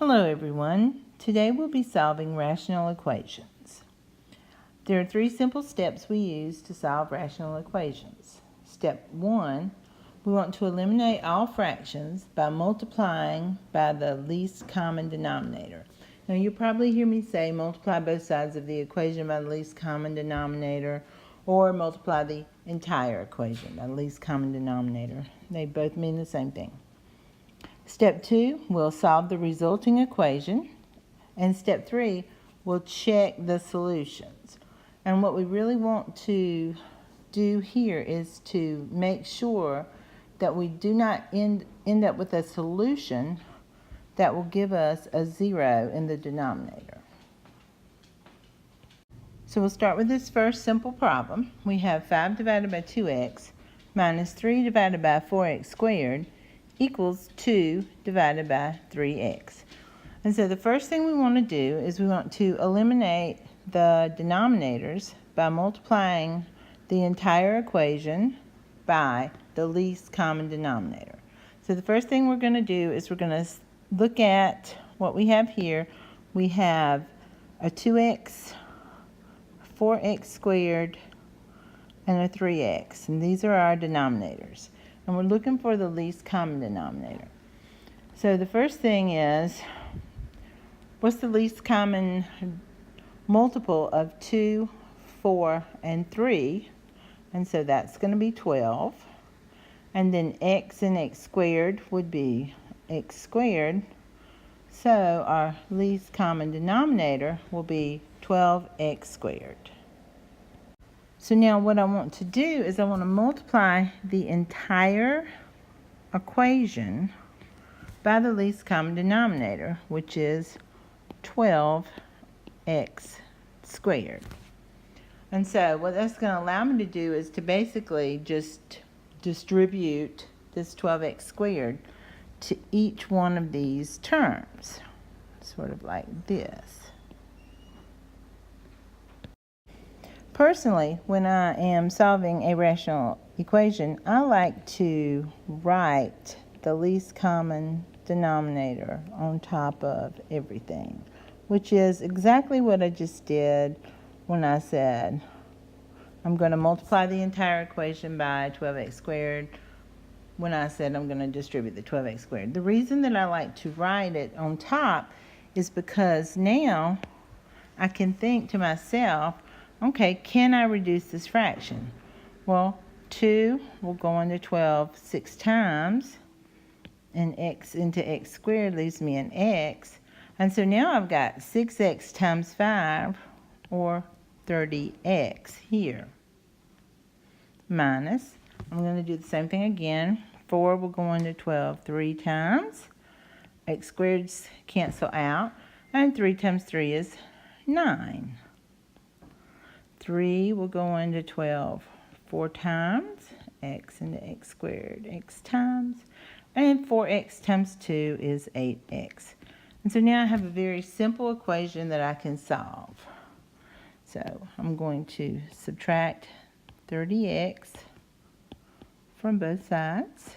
Hello everyone. Today we'll be solving rational equations. There are three simple steps we use to solve rational equations. Step 1, we want to eliminate all fractions by multiplying by the least common denominator. Now you'll probably hear me say multiply both sides of the equation by the least common denominator, or multiply the entire equation by the least common denominator. They both mean the same thing. Step 2, we'll solve the resulting equation. And step 3, we'll check the solutions. And what we really want to do here is to make sure that we do not end up with a solution that will give us a 0 in the denominator. So we'll start with this first simple problem. We have 5 divided by 2x minus 3 divided by 4x squared equals 2 divided by 3x. And so the first thing we want to do is we want to eliminate the denominators by multiplying the entire equation by the least common denominator. So the first thing we're going to do is we're going to look at what we have here. We have a 2x, 4x squared, and a 3x. And these are our denominators. And we're looking for the least common denominator. So the first thing is, what's the least common multiple of 2, 4, and 3? And so that's going to be 12. And then x and x squared would be x squared. So our least common denominator will be 12x squared. So now what I want to do is I want to multiply the entire equation by the least common denominator, which is 12x squared. And so what that's going to allow me to do is to basically just distribute this 12x squared to each one of these terms, sort of like this. Personally, when I am solving a rational equation, I like to write the least common denominator on top of everything, which is exactly what I just did when I said I'm going to multiply the entire equation by 12x squared when I said I'm going to distribute the 12x squared. The reason that I like to write it on top is because now I can think to myself, okay, can I reduce this fraction? Well, 2 will go into 12 6 times, and x into x squared leaves me an x. And so now I've got 6x times 5, or 30x here, minus, I'm going to do the same thing again. 4 will go into 12 3 times. X squareds cancel out, and 3 times 3 is 9. 3 will go into 12 4 times, x into x squared, x times, and 4x times 2 is 8x. And so now I have a very simple equation that I can solve. So I'm going to subtract 30x from both sides.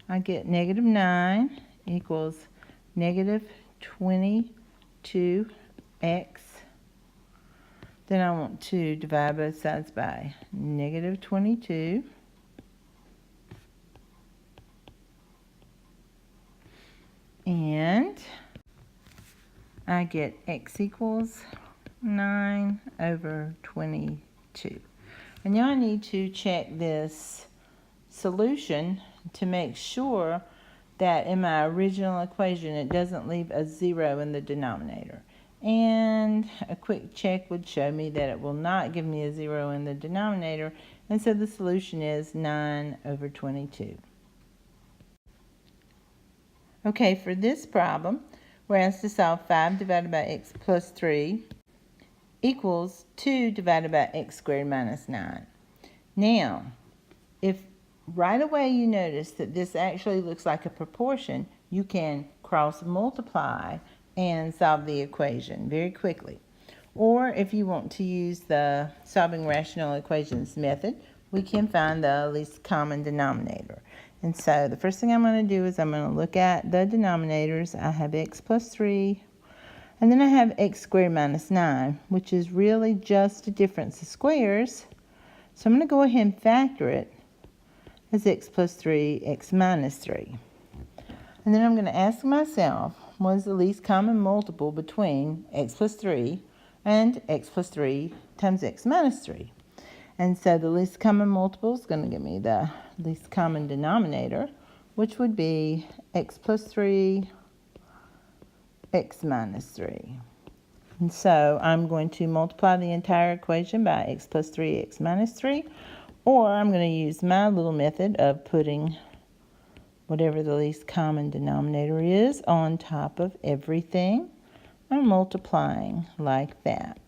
I get negative 9 equals negative 22x. Then I want to divide both sides by negative 22. And I get x equals 9 over 22. And now I need to check this solution to make sure that in my original equation it doesn't leave a 0 in the denominator. And a quick check would show me that it will not give me a 0 in the denominator, and so the solution is 9 over 22. Okay, for this problem, we're asked to solve 5 divided by x plus 3 equals 2 divided by x squared minus 9. Now, if right away you notice that this actually looks like a proportion, you can cross multiply and solve the equation very quickly. Or if you want to use the solving rational equations method, we can find the least common denominator. And so the first thing I'm going to do is I'm going to look at the denominators. I have x plus 3, and then I have x squared minus 9, which is really just a difference of squares. So I'm going to go ahead and factor it as x plus 3, x minus 3. And then I'm going to ask myself, what is the least common multiple between x plus 3 and x plus 3 times x minus 3? And so the least common multiple is going to give me the least common denominator, which would be x plus 3, x minus 3. And so I'm going to multiply the entire equation by x plus 3, x minus 3, or I'm going to use my little method of putting whatever the least common denominator is on top of everything. I'm multiplying like that.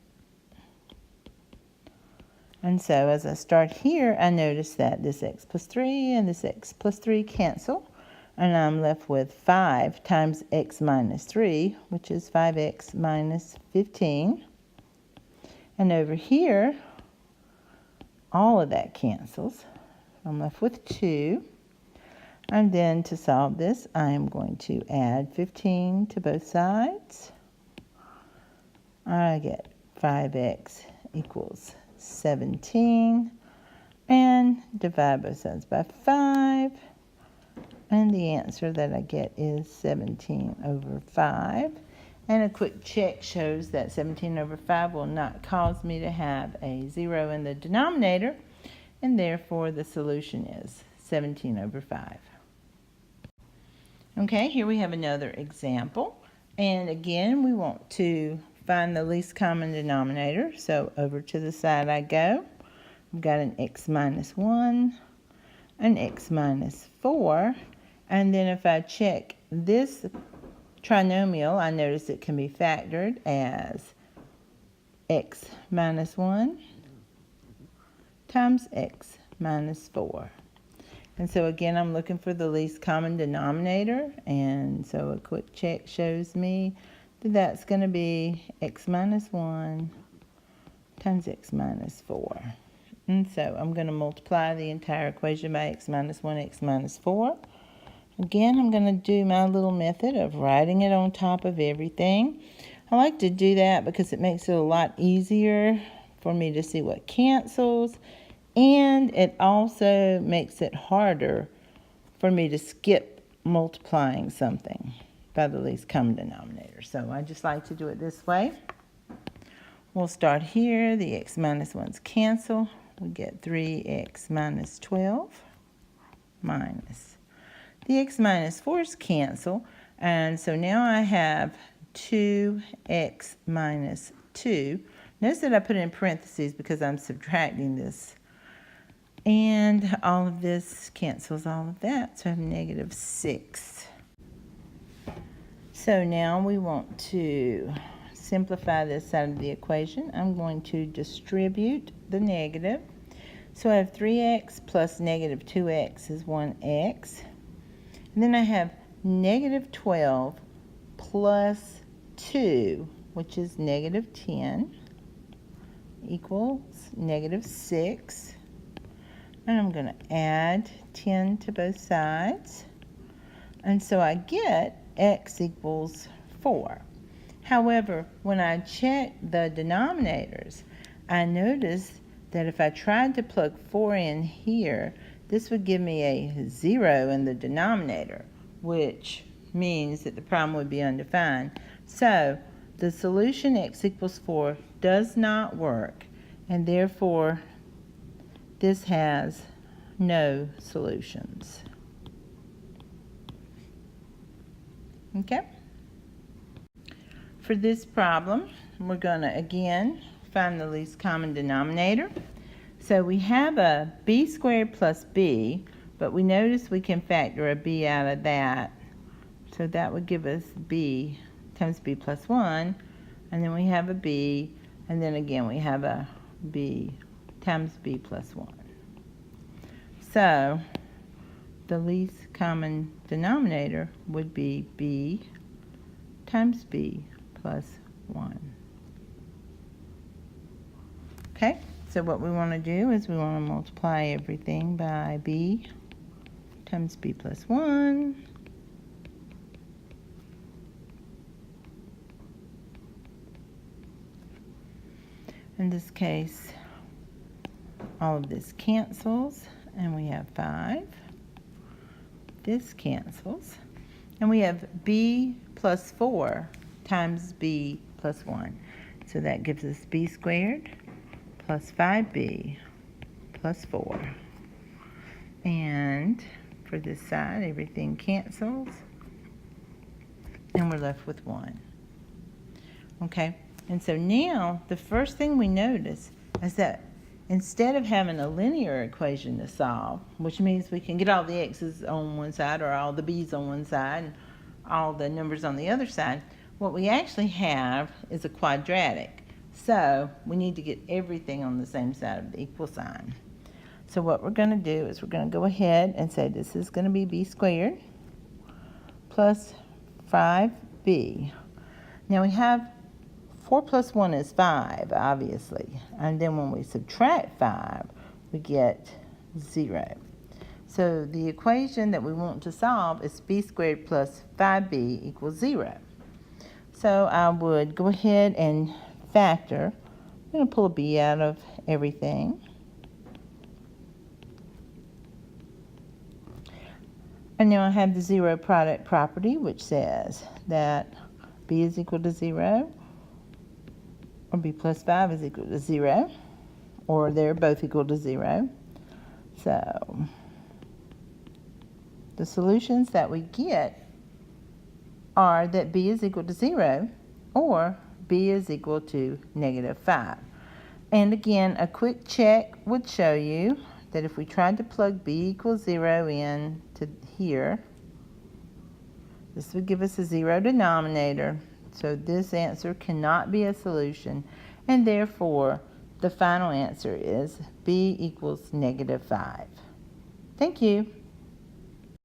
And so as I start here, I notice that this x plus 3 and this x plus 3 cancel, and I'm left with 5 times x minus 3, which is 5x minus 15. And over here, all of that cancels. I'm left with 2. And then to solve this, I am going to add 15 to both sides. I get 5x equals 17, and divide both sides by 5, and the answer that I get is 17 over 5. And a quick check shows that 17 over 5 will not cause me to have a 0 in the denominator, and therefore the solution is 17 over 5. Okay, here we have another example, and again we want to find the least common denominator. So over to the side I go. I've got an x minus 1, an x minus 4, and then if I check this trinomial, I notice it can be factored as x minus 1 times x minus 4. And so again, I'm looking for the least common denominator, and so a quick check shows me that's going to be x minus 1 times x minus 4. And so I'm going to multiply the entire equation by x minus 1, x minus 4. Again, I'm going to do my little method of writing it on top of everything. I like to do that because it makes it a lot easier for me to see what cancels, and it also makes it harder for me to skip multiplying something by the least common denominator. So I just like to do it this way. We'll start here. The x minus 1's cancel. We get 3x minus 12 minus. The x minus 4's cancel. And so now I have 2x minus 2. Notice that I put it in parentheses because I'm subtracting this. And all of this cancels all of that. So I have negative 6. So now we want to simplify this side of the equation. I'm going to distribute the negative. So I have 3x plus negative 2x is 1x. And then I have negative 12 plus 2, which is negative 10, equals negative 6. And I'm going to add 10 to both sides. And so I get x equals 4. However, when I check the denominators, I notice that if I tried to plug 4 in here, this would give me a 0 in the denominator, which means that the problem would be undefined. So the solution x equals 4 does not work, and therefore this has no solutions. Okay? For this problem, we're going to again find the least common denominator. So we have a b squared plus b, but we notice we can factor a b out of that. So that would give us b times b plus 1, and then we have a b, and then again we have a b times b plus 1. So the least common denominator would be b times b plus 1. Okay, so what we want to do is we want to multiply everything by b times b plus 1. In this case, all of this cancels, and we have 5. This cancels, and we have b plus 4 times b plus 1. So that gives us b squared plus 5b plus 4. And for this side, everything cancels, and we're left with 1. Okay, and so now the first thing we notice is that instead of having a linear equation to solve, which means we can get all the x's on one side or all the b's on one side and all the numbers on the other side, what we actually have is a quadratic. So we need to get everything on the same side of the equal sign. So what we're going to do is we're going to go ahead and say this is going to be b squared plus 5b. Now we have 4 plus 1 is 5, obviously. And then when we subtract 5, we get 0. So the equation that we want to solve is b squared plus 5b equals 0. So I would go ahead and factor. I'm going to pull a b out of everything. And now I have the zero product property, which says that b is equal to 0, or b plus 5 is equal to 0, or they're both equal to 0. So the solutions that we get are that b is equal to 0, or b is equal to -5. And again, a quick check would show you that if we tried to plug b equals 0 in to here, this would give us a 0 denominator. So this answer cannot be a solution, and therefore the final answer is b equals -5. Thank you.